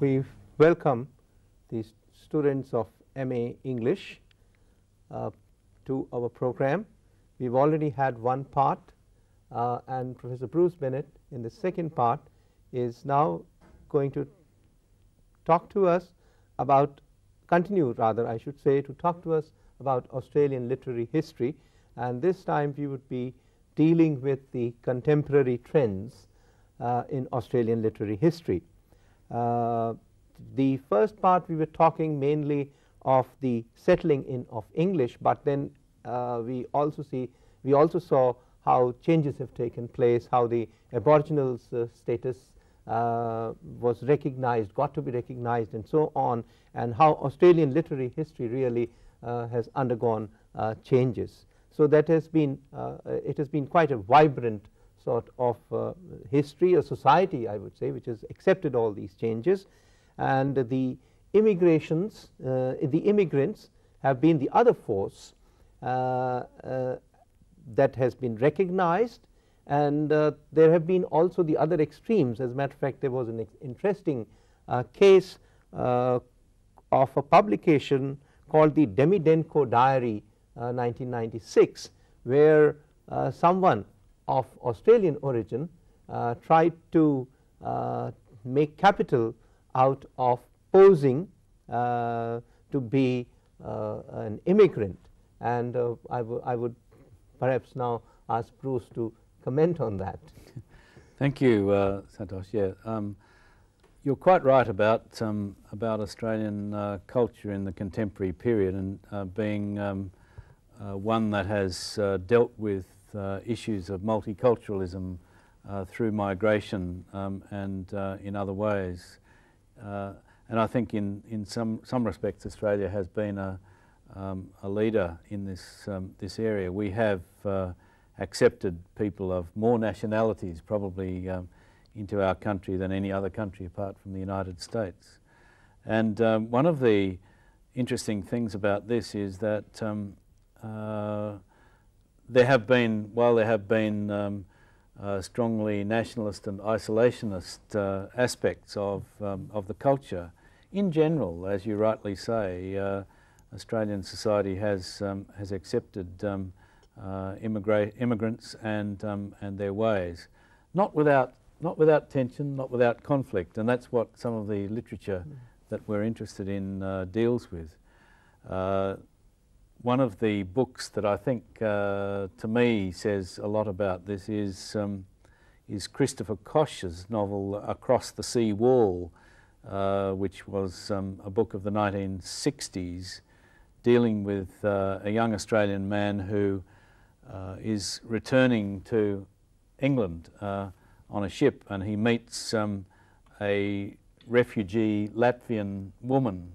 We welcome the students of MA English to our program. We've already had one part, and Professor Bruce Bennett in the second part is now going to talk to us about, continue rather I should say, to talk to us about Australian literary history, and this time we would be dealing with the contemporary trends in Australian literary history. The first part we were talking mainly of the settling in of English, but then we also saw how changes have taken place, how the Aboriginals' status was recognized, got to be recognized, and so on, and how Australian literary history really has undergone changes. So that has been it has been quite a vibrant sort of history, a society I would say, which has accepted all these changes, and the immigrants have been the other force that has been recognized, and there have been also the other extremes. As a matter of fact, there was an interesting case of a publication called the Demidenko Diary 1996, where someone of Australian origin tried to make capital out of posing to be an immigrant, and I would perhaps now ask Bruce to comment on that. Thank you, Santosh. Yeah, you're quite right about Australian culture in the contemporary period, and being one that has dealt with issues of multiculturalism through migration and in other ways. And I think in some respects Australia has been a leader in this area. We have accepted people of more nationalities probably into our country than any other country apart from the United States. And one of the interesting things about this is that there have been, while there have been strongly nationalist and isolationist aspects of the culture, in general, as you rightly say, Australian society has accepted immigrants and their ways, not without tension, not without conflict, and that's what some of the literature that we're interested in deals with. One of the books that I think, to me, says a lot about this is Christopher Koch's novel Across the Sea Wall, which was a book of the 1960s, dealing with a young Australian man who is returning to England on a ship, and he meets a refugee Latvian woman.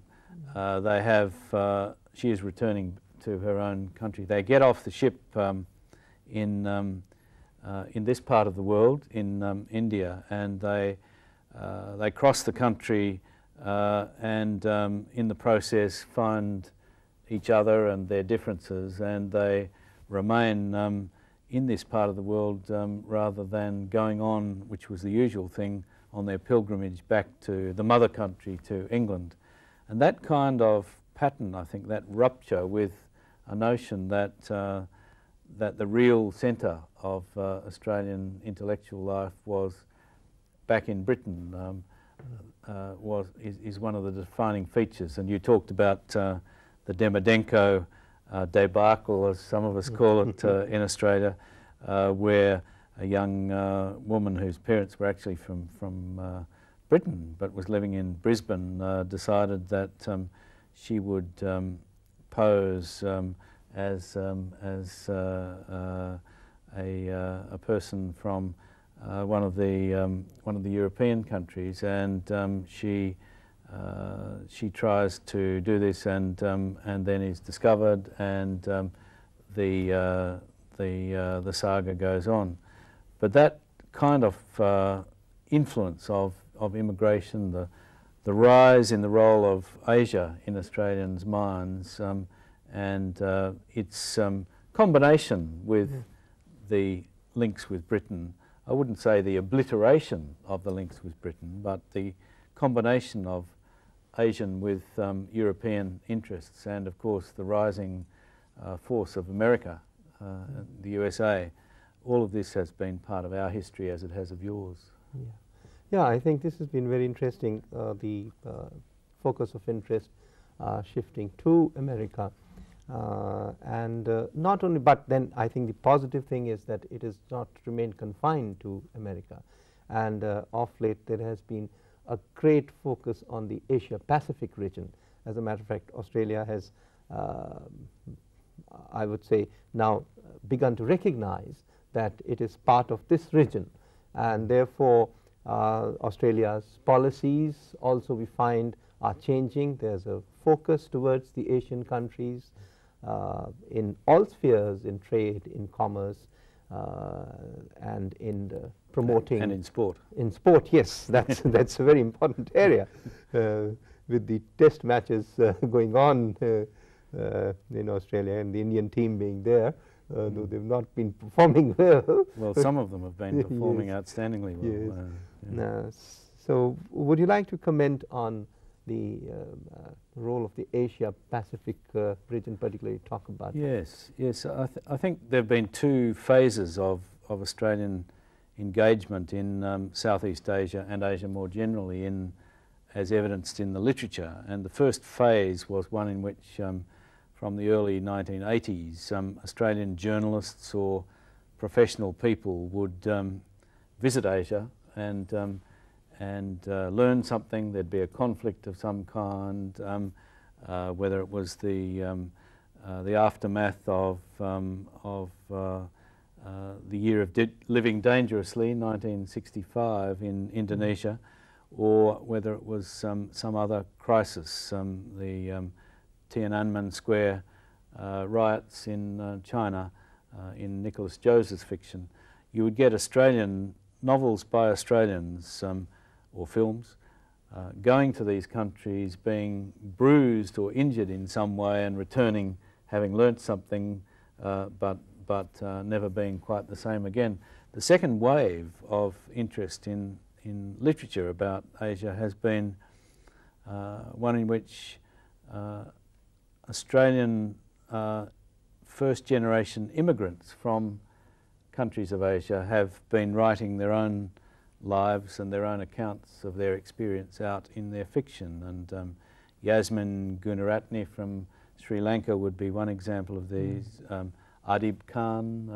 She is returning to her own country. They get off the ship in this part of the world, in India, and they cross the country and in the process find each other and their differences, and they remain in this part of the world rather than going on, which was the usual thing, on their pilgrimage back to the mother country, to England. And that kind of pattern, I think, that rupture with a notion that that the real centre of Australian intellectual life was back in Britain, is one of the defining features. And you talked about the Demedenko debacle, as some of us call it in Australia, where a young woman whose parents were actually from Britain but was living in Brisbane decided that she would pose as a person from one of the European countries, and she tries to do this, and then is discovered, and the saga goes on. But that kind of influence of immigration, the rise in the role of Asia in Australians' minds, and its combination with the links with Britain. I wouldn't say the obliteration of the links with Britain, but the combination of Asian with European interests, and of course the rising force of America, the USA. All of this has been part of our history as it has of yours. Yeah, yeah, I think this has been very interesting, the focus of interest shifting to America. And not only, but then I think the positive thing is that it has not remained confined to America, and of late there has been a great focus on the Asia Pacific region. As a matter of fact, Australia has, I would say, now begun to recognize that it is part of this region, and therefore Australia's policies also we find are changing. There's a focus towards the Asian countries in all spheres, in trade, in commerce, and in promoting. And in sport. In sport, yes, that's a very important area. With the test matches going on in Australia, and the Indian team being there, though they've not been performing well. Well, some of them have been performing yes. outstandingly well. Yes. Yeah. So would you like to comment on the role of the Asia Pacific region, particularly talk about? Yes, yes. I think there have been two phases of Australian engagement in Southeast Asia and Asia more generally, as evidenced in the literature. And the first phase was one in which, from the early 1980s, Australian journalists or professional people would visit Asia and learn something. There'd be a conflict of some kind, whether it was the aftermath of the year of living dangerously, 1965 in Indonesia, or whether it was some other crisis, the Tiananmen Square riots in China, in Nicholas Joseph's fiction. You would get Australian novels by Australians, or films, going to these countries, being bruised or injured in some way, and returning having learnt something, but never being quite the same again. The second wave of interest in literature about Asia has been one in which Australian first-generation immigrants from countries of Asia have been writing their own lives and their own accounts of their experience out in their fiction. And Yasmin Gunaratne from Sri Lanka would be one example of these. Adib Khan,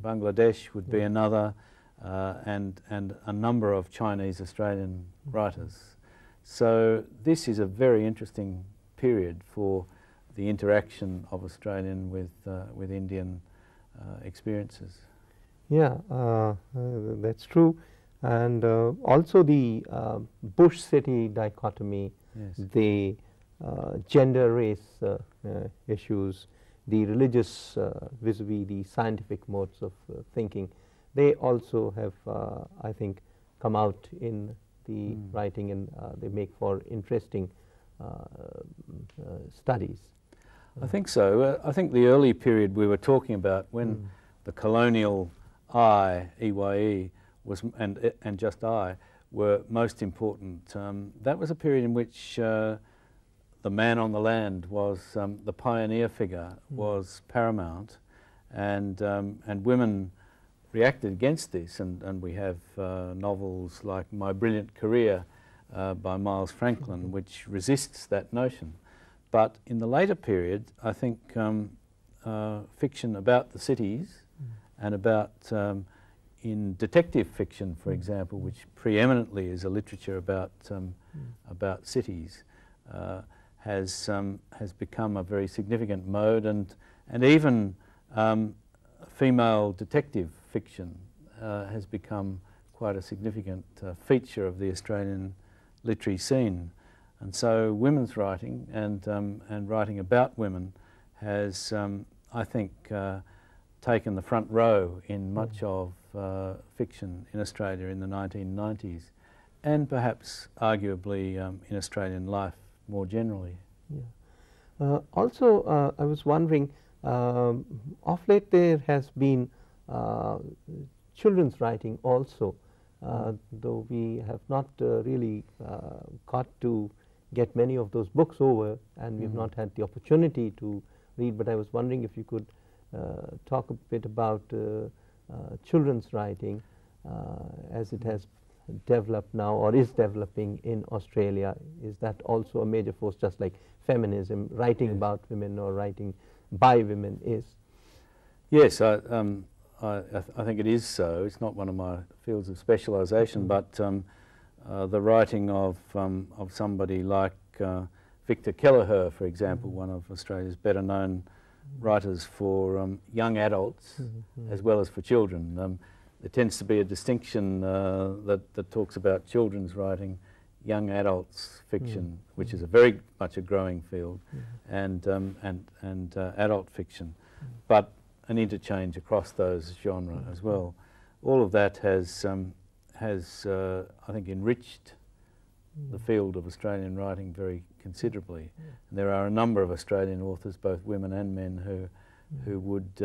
Bangladesh would be another, and a number of Chinese Australian writers. So this is a very interesting period for the interaction of Australian with Indian experiences. Yeah, that's true. And also the bush-city dichotomy, Yes. the gender-race issues, the religious vis-a-vis the scientific modes of thinking, they also have, I think, come out in the writing, and they make for interesting studies. I think so. I think the early period we were talking about, when the colonial I, EYE, was, and just I, were most important. That was a period in which the man on the land was, the pioneer figure was paramount, and women reacted against this, and we have novels like My Brilliant Career by Miles Franklin, which resists that notion. But in the later period, I think fiction about the cities and about, in detective fiction, for example, which preeminently is a literature about cities, has become a very significant mode, and even female detective fiction has become quite a significant feature of the Australian literary scene. And so women's writing and writing about women has, I think, taken the front row in much of fiction in Australia in the 1990s, and perhaps arguably in Australian life more generally. Yeah. Also, I was wondering, of late there has been children's writing also, though we have not really got to get many of those books over, and we've not had the opportunity to read, but I was wondering if you could talk a bit about children's writing as it has developed now or is developing in Australia. Is that also a major force, just like feminism, writing about women or writing by women is? Yes, I think it is so. It's not one of my fields of specialisation, but the writing of somebody like Victor Kelleher, for example, one of Australia's better known writers for young adults as well as for children. There tends to be a distinction that talks about children's writing, young adults fiction, which is a very much a growing field, and adult fiction, but an interchange across those genres as well. All of that has I think, enriched the field of Australian writing very considerably. And there are a number of Australian authors, both women and men, who would,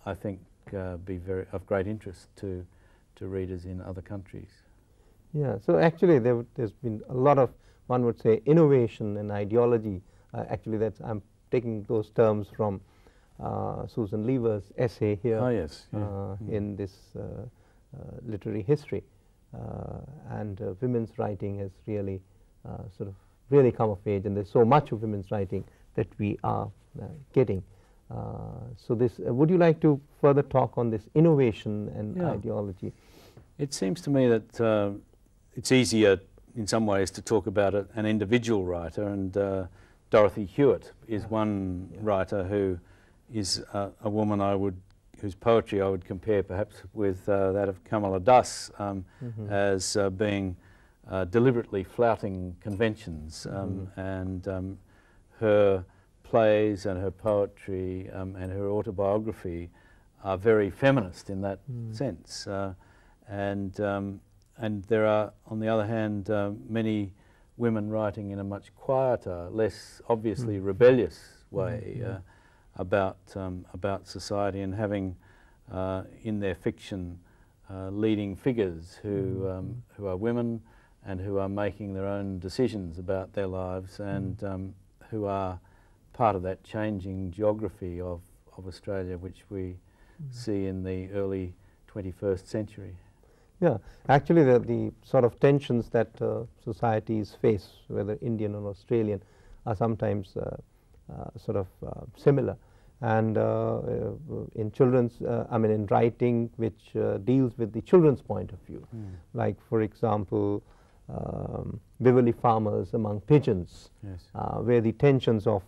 I think, be of great interest to readers in other countries. Yeah, so actually there's been a lot of, one would say, innovation and ideology. Actually, I'm taking those terms from Susan Lever's essay here. Oh, yes. In this literary history. And women's writing has really sort of really come of age, and there's so much of women's writing that we are getting. So this, would you like to further talk on this innovation and ideology? It seems to me that it's easier in some ways to talk about an individual writer, and Dorothy Hewitt is one writer who is a woman whose poetry I would compare perhaps with that of Kamala Das as being deliberately flouting conventions, and her plays and her poetry and her autobiography are very feminist in that sense, and there are, on the other hand, many women writing in a much quieter, less obviously rebellious way about society, and having in their fiction leading figures who are women and who are making their own decisions about their lives, and who are part of that changing geography of Australia which we see in the early 21st century. Yeah, actually the sort of tensions that societies face, whether Indian or Australian, are sometimes sort of similar. And in children's, in writing which deals with the children's point of view, like for example, Beverley Farmers Among Pigeons, where the tensions of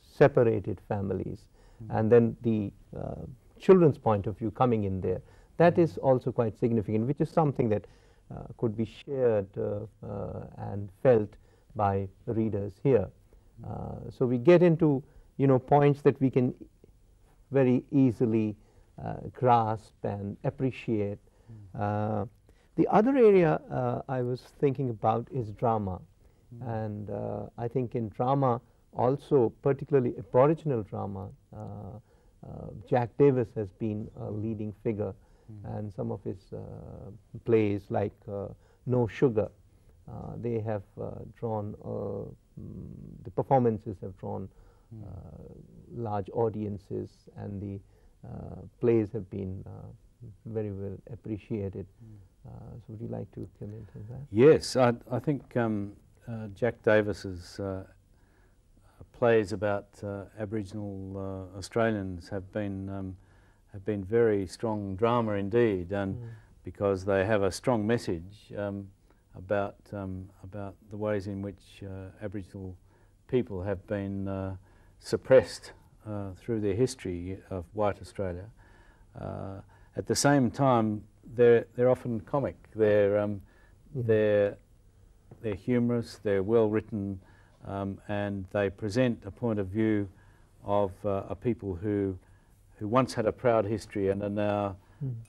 separated families, and then the children's point of view coming in there, that is also quite significant, which is something that could be shared and felt by readers here. So we get into points that we can very easily grasp and appreciate. The other area I was thinking about is drama, and I think in drama also, particularly Aboriginal drama, Jack Davis has been a leading figure, and some of his plays like No Sugar, they have drawn, the performances have drawn large audiences, and the plays have been very well appreciated. So would you like to comment on that? Yes, I think Jack Davis's plays about Aboriginal Australians have been very strong drama indeed, and because they have a strong message about the ways in which Aboriginal people have been suppressed through their history of white Australia. At the same time, they're often comic. They're humorous. They're well written, and they present a point of view of a people who once had a proud history and are now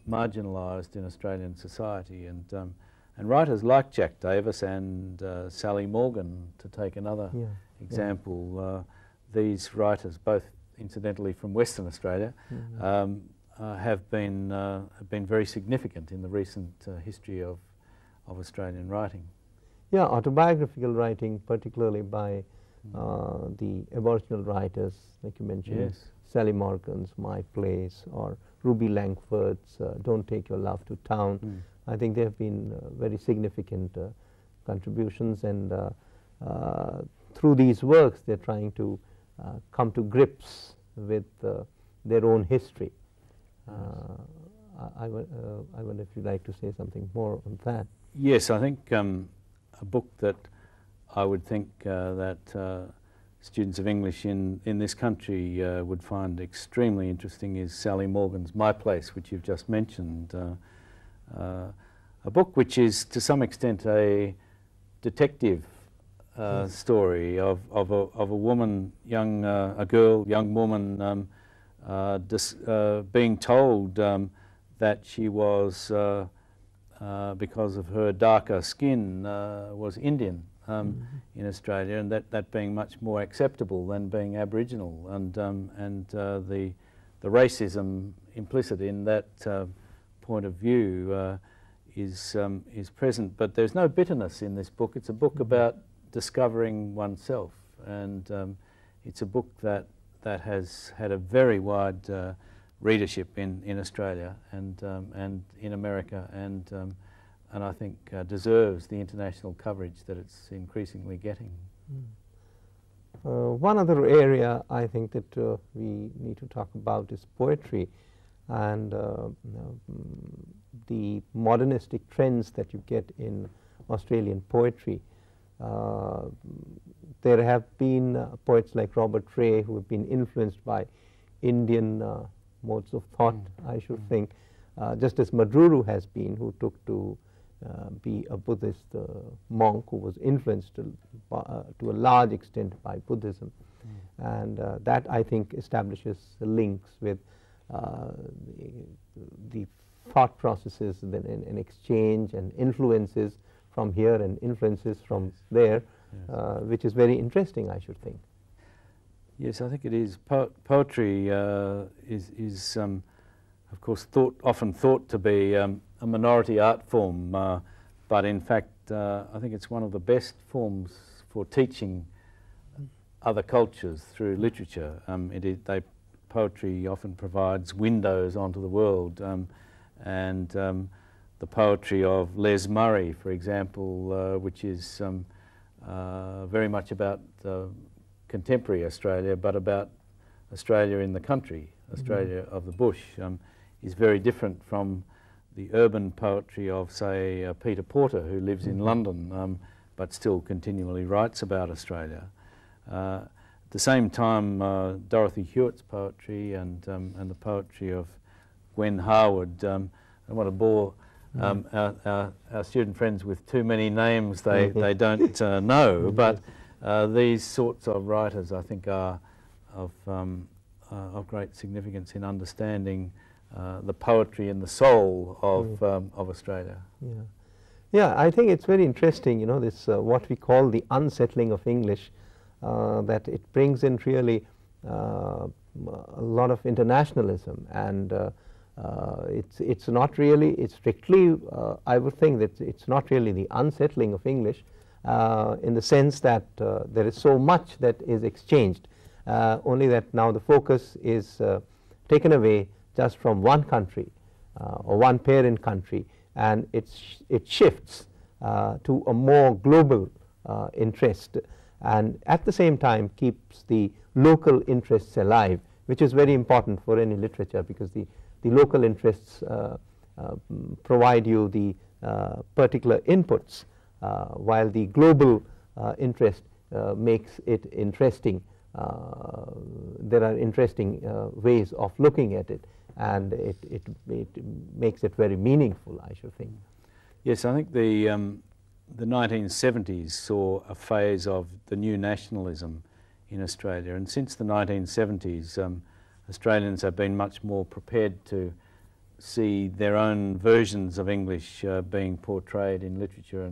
marginalised in Australian society. And writers like Jack Davis and Sally Morgan, to take another example, these writers, both incidentally from Western Australia, have been very significant in the recent history of Australian writing. Yeah, autobiographical writing, particularly by the Aboriginal writers, like you mentioned, Sally Morgan's My Place, or Ruby Langford's Don't Take Your Love to Town. I think they have been very significant contributions, and through these works they're trying to come to grips with their own history. I wonder if you'd like to say something more on that. Yes, I think a book that I would think that students of English in this country would find extremely interesting is Sally Morgan's My Place, which you've just mentioned. A book which is to some extent a detective story of a woman, a young woman, being told that she was, because of her darker skin, was Indian in Australia, and that being much more acceptable than being Aboriginal, and the racism implicit in that point of view is present. But there's no bitterness in this book. It's a book about discovering oneself, and it's a book that has had a very wide readership in Australia and in America, and I think deserves the international coverage that it's increasingly getting. One other area I think that we need to talk about is poetry, and the modernistic trends that you get in Australian poetry. There have been poets like Robert Ray who have been influenced by Indian modes of thought, I should think, just as Madruru has been, who took to be a Buddhist monk who was influenced to a large extent by Buddhism. And that, I think, establishes links with the thought processes and exchange and influences from here and influences from there, which is very interesting, I should think. Yes, I think it is. Poetry is of course, often thought to be a minority art form, but in fact, I think it's one of the best forms for teaching other cultures through literature. Poetry often provides windows onto the world, and the poetry of Les Murray, for example, which is very much about contemporary Australia, but about Australia in the country, Australia of the bush, is very different from the urban poetry of, say, Peter Porter, who lives in London, but still continually writes about Australia. At the same time, Dorothy Hewitt's poetry and the poetry of Gwen Harwood, I don't want to bore our student friends with too many names they don't know, but these sorts of writers, I think, are of great significance in understanding the poetry and the soul of Australia. Yeah, I think it's very interesting, this what we call the unsettling of English, that it brings in really a lot of internationalism, and it's not really, it's strictly, I would think that it's not really the unsettling of English, in the sense that there is so much that is exchanged, only that now the focus is taken away just from one country or one parent country, and it shifts to a more global interest, and at the same time keeps the local interests alive, which is very important for any literature, because the local interests provide you the particular inputs, while the global interest makes it interesting. There are interesting ways of looking at it, and it makes it very meaningful, I should think. Yes, I think the 1970s saw a phase of the new nationalism in Australia, and since the 1970s Australians have been much more prepared to see their own versions of English being portrayed in literature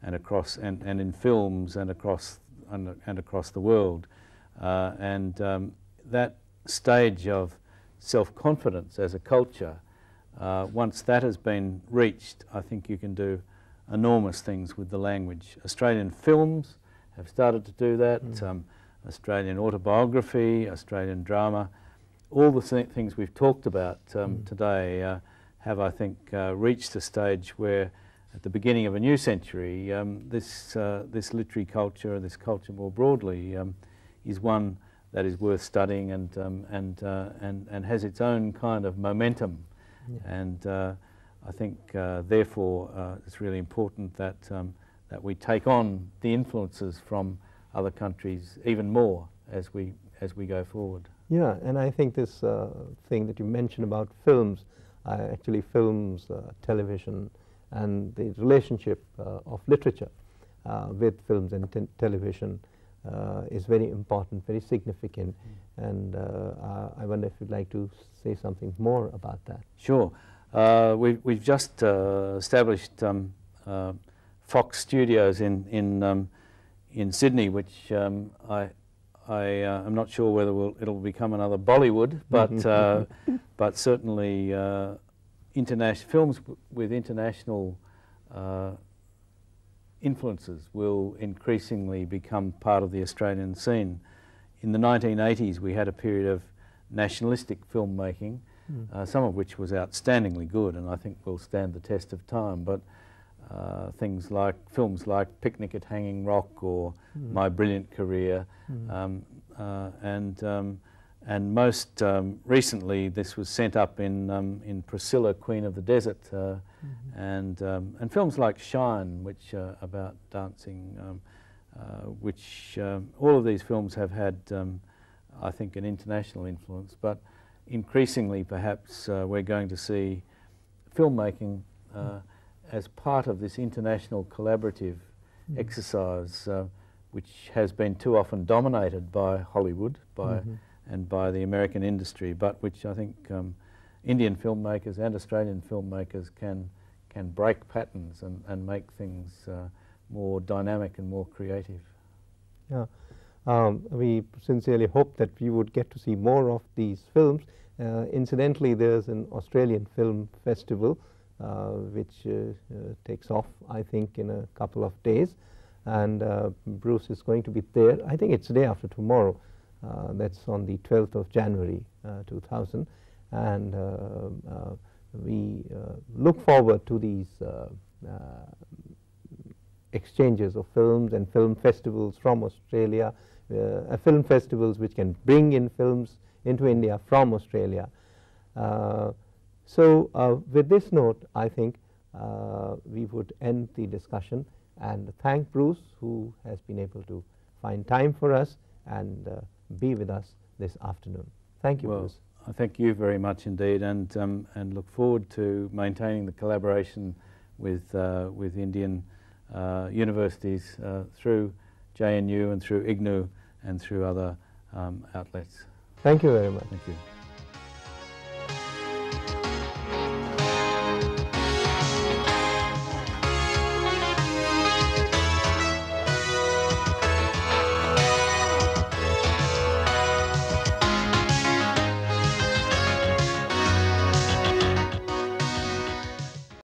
and across and in films and across the world, and that stage of self-confidence as a culture, once that has been reached, I think you can do enormous things with the language. Australian films have started to do that, Australian autobiography, Australian drama, all the things we've talked about today have, I think, reached a stage where at the beginning of a new century this literary culture, this culture more broadly, is one that is worth studying and has its own kind of momentum. And I think therefore it's really important that that we take on the influences from other countries even more as we go forward. Yeah, and I think this thing that you mentioned about films, actually films, television, and the relationship of literature with films and television is very important, very significant, and I wonder if you'd like to say something more about that. Sure. We've just established Fox Studios in Sydney, which I'm not sure whether it'll become another Bollywood, but certainly films with international influences will increasingly become part of the Australian scene. In the 1980s we had a period of nationalistic filmmaking, some of which was outstandingly good and I think will stand the test of time, but films like Picnic at Hanging Rock or My Brilliant Career, and most recently this was sent up in Priscilla, Queen of the Desert, and films like Shine, which are about dancing, which all of these films have had I think an international influence, but increasingly perhaps we're going to see filmmaking as part of this international collaborative exercise, which has been too often dominated by Hollywood and by the American industry, but which I think Indian filmmakers and Australian filmmakers can break patterns and make things more dynamic and more creative. Yeah, we sincerely hope that we would get to see more of these films. Incidentally, there's an Australian film festival which takes off, I think, in a couple of days, and Bruce is going to be there. I think it's the day after tomorrow. That's on the 12th of January 2000, and we look forward to these exchanges of films and film festivals from Australia, film festivals which can bring in films into India from Australia. So with this note, I think we would end the discussion and thank Bruce, who has been able to find time for us and be with us this afternoon. Thank you, Bruce. I thank you very much indeed, and look forward to maintaining the collaboration with Indian universities through JNU and through IGNU and through other outlets. Thank you very much. Thank you.